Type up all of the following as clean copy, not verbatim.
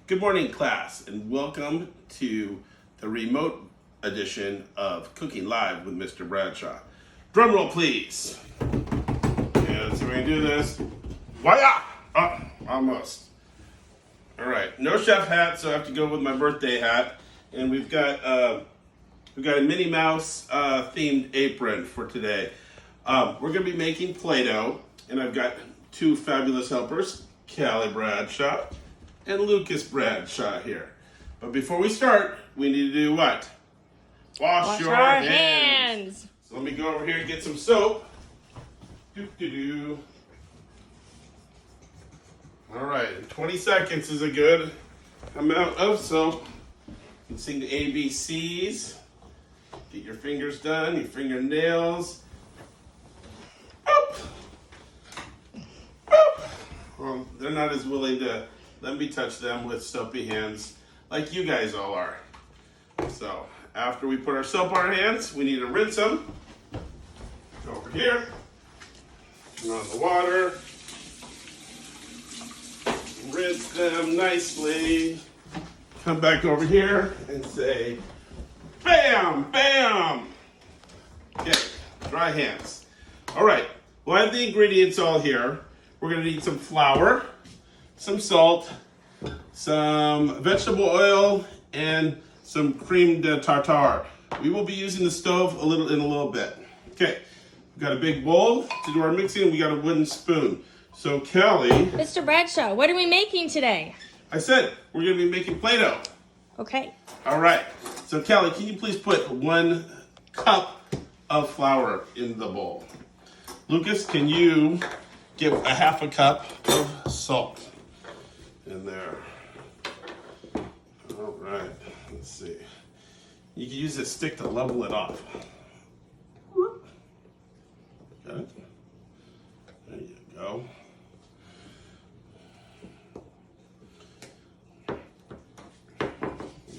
Good morning, class, and welcome to the remote edition of Cooking Live with Mr. Bradshaw. Drum roll, please. And so we're gonna do this. Why? Almost. All right, no chef hat, so I have to go with my birthday hat. And we've got a Minnie Mouse themed apron for today. We're gonna be making Play-Doh, and I've got two fabulous helpers, Callie Bradshaw and Lucas Bradshaw here. But before we start, we need to do what? Wash your hands. So let me go over here and get some soap. All right, 20 seconds is a good amount of soap. You can sing the ABCs. Get your fingers done, your fingernails. Boop. Boop. Well, they're not as willing to let me touch them with soapy hands like you guys all are. So after we put our soap on our hands, we need to rinse them. Go over here, turn on the water, rinse them nicely. Come back over here and say, bam, bam. Okay, dry hands. All right, well, I have the ingredients all here. We're gonna need some flour, some salt, some vegetable oil, and some creme de tartare. We will be using the stove in a little bit. Okay, we've got a big bowl to do our mixing, and we got a wooden spoon. So Callie, Mr. Bradshaw, what are we making today? I said we're gonna be making Play-Doh. Okay. All right, so Callie, can you please put 1 cup of flour in the bowl? Lucas, can you give a half a cup of salt in there? All right, let's see. You can use this stick to level it off. Got it? There you go.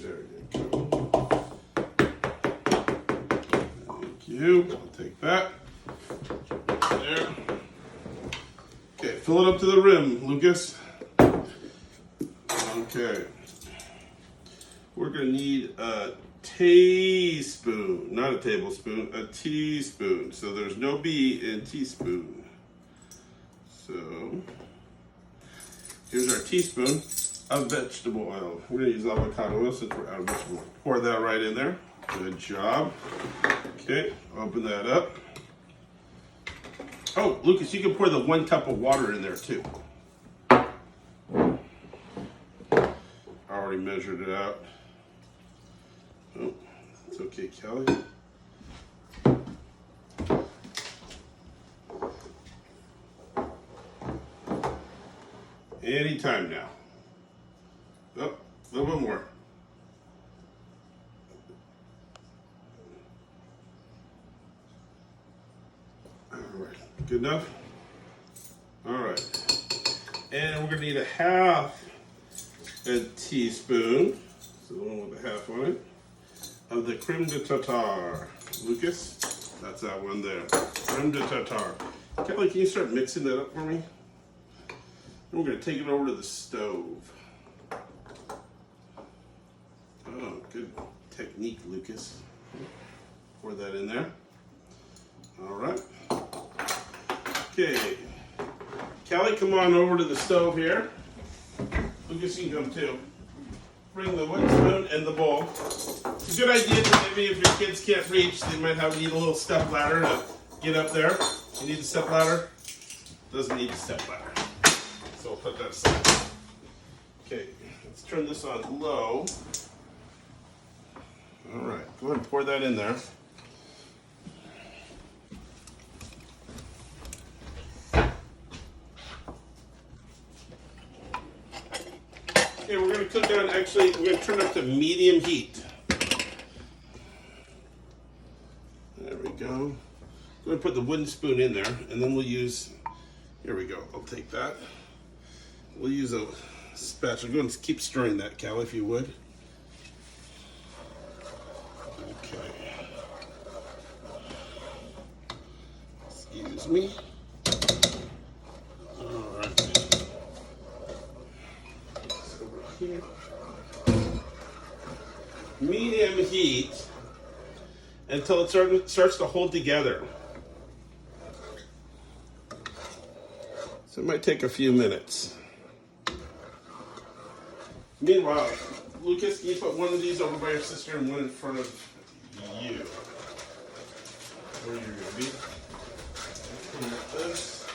There you go. Thank you. I'll take that. There. Okay, fill it up to the rim, Lucas. Okay. We're gonna need a teaspoon, not a tablespoon, a teaspoon. So there's no B in teaspoon. So here's our teaspoon of vegetable oil. We're gonna use avocado oil since we're out of vegetable oil. Pour that right in there. Good job. Okay, open that up. Oh, Lucas, you can pour the 1 cup of water in there too. I already measured it out. Oh, it's okay, Kelly. Anytime now. Oh, a little bit more. All right, good enough? All right. And we're gonna need a half a teaspoon, so the one with the half on it, of the creme de tartare. Lucas, that's that one there. Creme de tartare. Kelly, can you start mixing that up for me? And we're gonna take it over to the stove. Oh, good technique, Lucas. Pour that in there. All right. Okay. Kelly, come on over to the stove here. Lucas, you can come too. Bring the wooden spoon and the bowl. It's a good idea that maybe if your kids can't reach, they might need a little step ladder to get up there. You need the step ladder? Doesn't need the step ladder. So we'll put that aside. Okay, let's turn this on low. All right, go ahead and pour that in there. Okay, we're going to cook on, we're going to turn up to medium heat. There we go. I'm going to put the wooden spoon in there, and then we'll use, here we go, I'll take that. We'll use a spatula. Go and keep stirring that, Cal, if you would. Okay. Excuse me. All right. medium heat until it starts to hold together. So it might take a few minutes. Meanwhile, Lucas, can you put one of these over by your sister and one in front of you? Where are you going to be? Clean up this.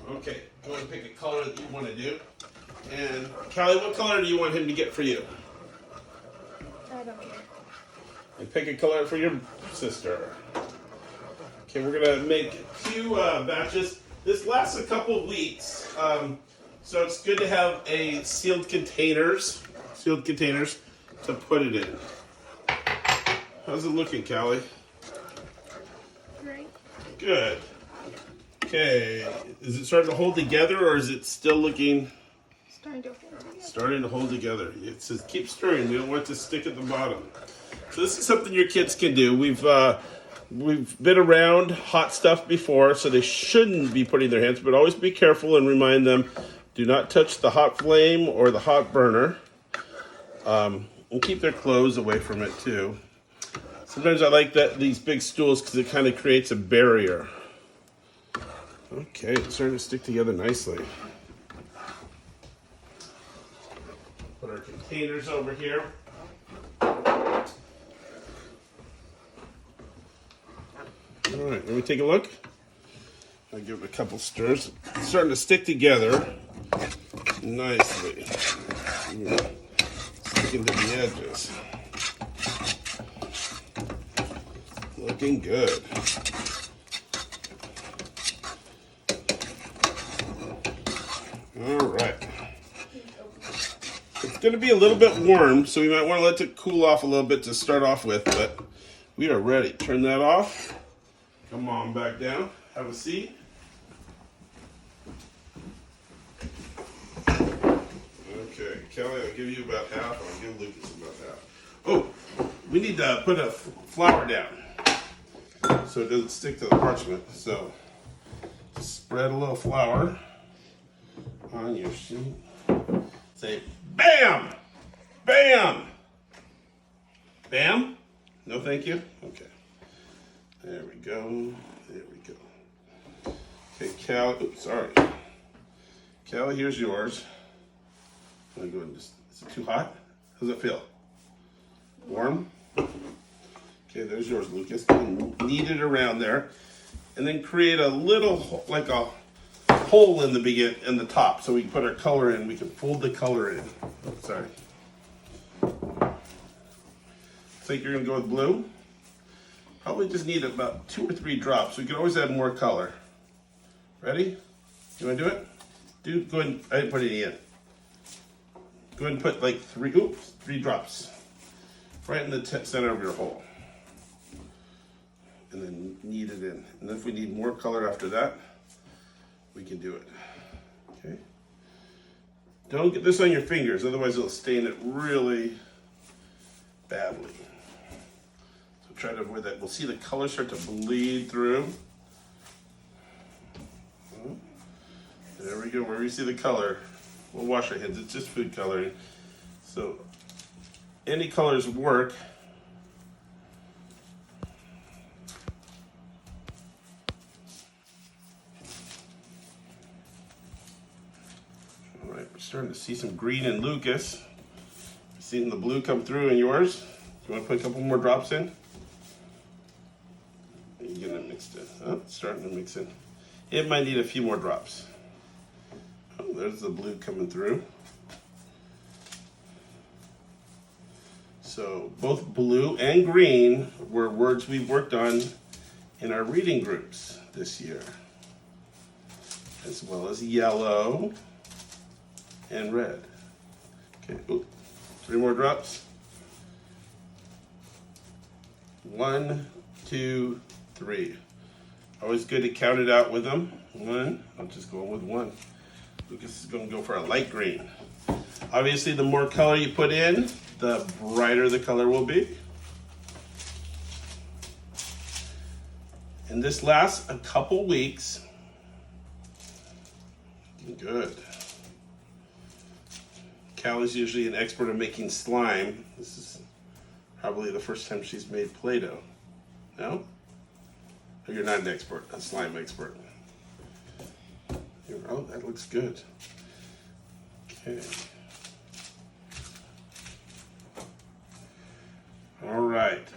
Okay, go and pick a color that you want to do. And Callie, what color do you want him to get for you? I don't care. And pick a color for your sister. Okay, we're gonna make 2 batches. This lasts a couple of weeks, so it's good to have a sealed containers to put it in. How's it looking, Callie? Great. Good. Okay, is it starting to hold together, or is it still looking? Starting to hold together. Starting to hold together. It says keep stirring. We don't want it to stick at the bottom. So this is something your kids can do. We've been around hot stuff before, so they shouldn't be putting their hands, but always be careful and remind them, do not touch the hot flame or the hot burner. And keep their clothes away from it too. Sometimes I like these big stools because it kind of creates a barrier. Okay, it's starting to stick together nicely. Put our containers over here. All right, let me take a look. I'll give it a couple stirs. It's starting to stick together nicely. Sticking to the edges. Looking good. All right. It's going to be a little bit warm, so we might want to let it cool off a little bit to start off with, but we are ready. Turn that off. Come on back down. Have a seat. Okay, Kelly, I'll give you about half. I'll give Lucas about half. Oh, we need to put a flour down so it doesn't stick to the parchment. So just spread a little flour on your sheet. Say, bam! Bam! Bam? No, thank you? Okay. There we go. There we go. Okay, Cal. Oops, sorry. Callie, here's yours. I'm gonna go and just. Is it too hot? How does it feel? Warm? Okay, there's yours, Lucas. Knead it around there, and then create a little, like a hole in the top, so we can put our color in. We can fold the color in. Oh, sorry. Think you're gonna go with blue? Probably just need about 2 or 3 drops. We can always add more color. Ready? You want to do it? Dude, go ahead. I didn't put any in. Go ahead and put like 3 drops right in the center of your hole. And then knead it in. And if we need more color after that, we can do it. Okay? Don't get this on your fingers, otherwise it'll stain it really badly. Try to avoid that. We'll see the color start to bleed through. There we go. Wherever you see the color, we'll wash our hands. It's just food coloring. So any colors work. All right, we're starting to see some green in Lucas. Seeing the blue come through in yours. You want to put a couple more drops in? You're gonna mix it. Oh, it's starting to mix in. It might need a few more drops. Oh, there's the blue coming through. So both blue and green were words we've worked on in our reading groups this year, as well as yellow and red. Okay, ooh, 3 more drops. 1, 2, 3. Always good to count it out with them. 1. I'll just go with 1. Lucas is going to go for a light green. Obviously, the more color you put in, the brighter the color will be. And this lasts a couple weeks. Good. Callie's usually an expert at making slime. This is probably the first time she's made Play-Doh. No? Oh, you're not an expert, a slime expert. Oh, that looks good. Okay. All right.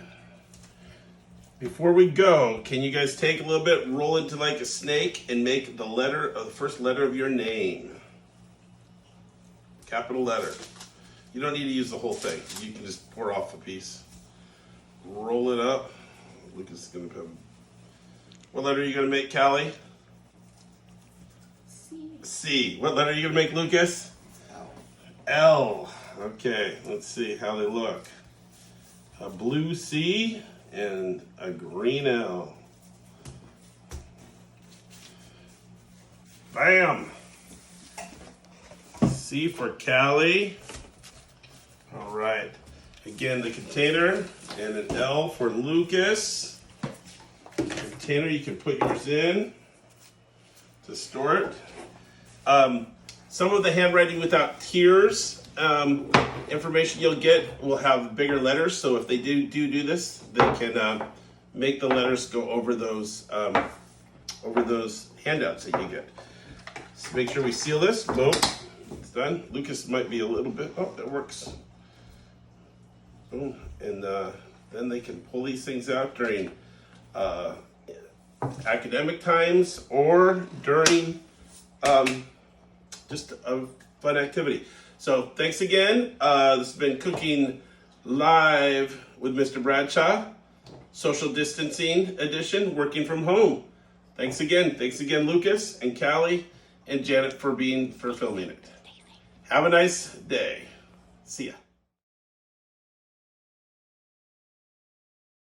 Before we go, can you guys take a little bit, roll into like a snake, and make the letter of the first letter of your name? Capital letter. You don't need to use the whole thing. You can just pour off a piece. Roll it up. Lucas is gonna put. What letter are you gonna make, Callie? C. C. What letter are you gonna make, Lucas? L. L. Okay, let's see how they look. A blue C and a green L. Bam! C for Callie. All right. Again, the container and an L for Lucas. Container, you can put yours in to store it. Some of the handwriting without tears information you'll get will have bigger letters. So if they do this, they can make the letters go over those handouts that you get. So make sure we seal this. Boom. It's done. Lucas might be a little bit. Oh, that works. Boom. And then they can pull these things out during academic times or during just a fun activity. So thanks again. This has been Cooking Live with Mr. Bradshaw, social distancing edition, working from home. Thanks again. Thanks again, Lucas and Callie and Janet for filming it. Have a nice day. See ya.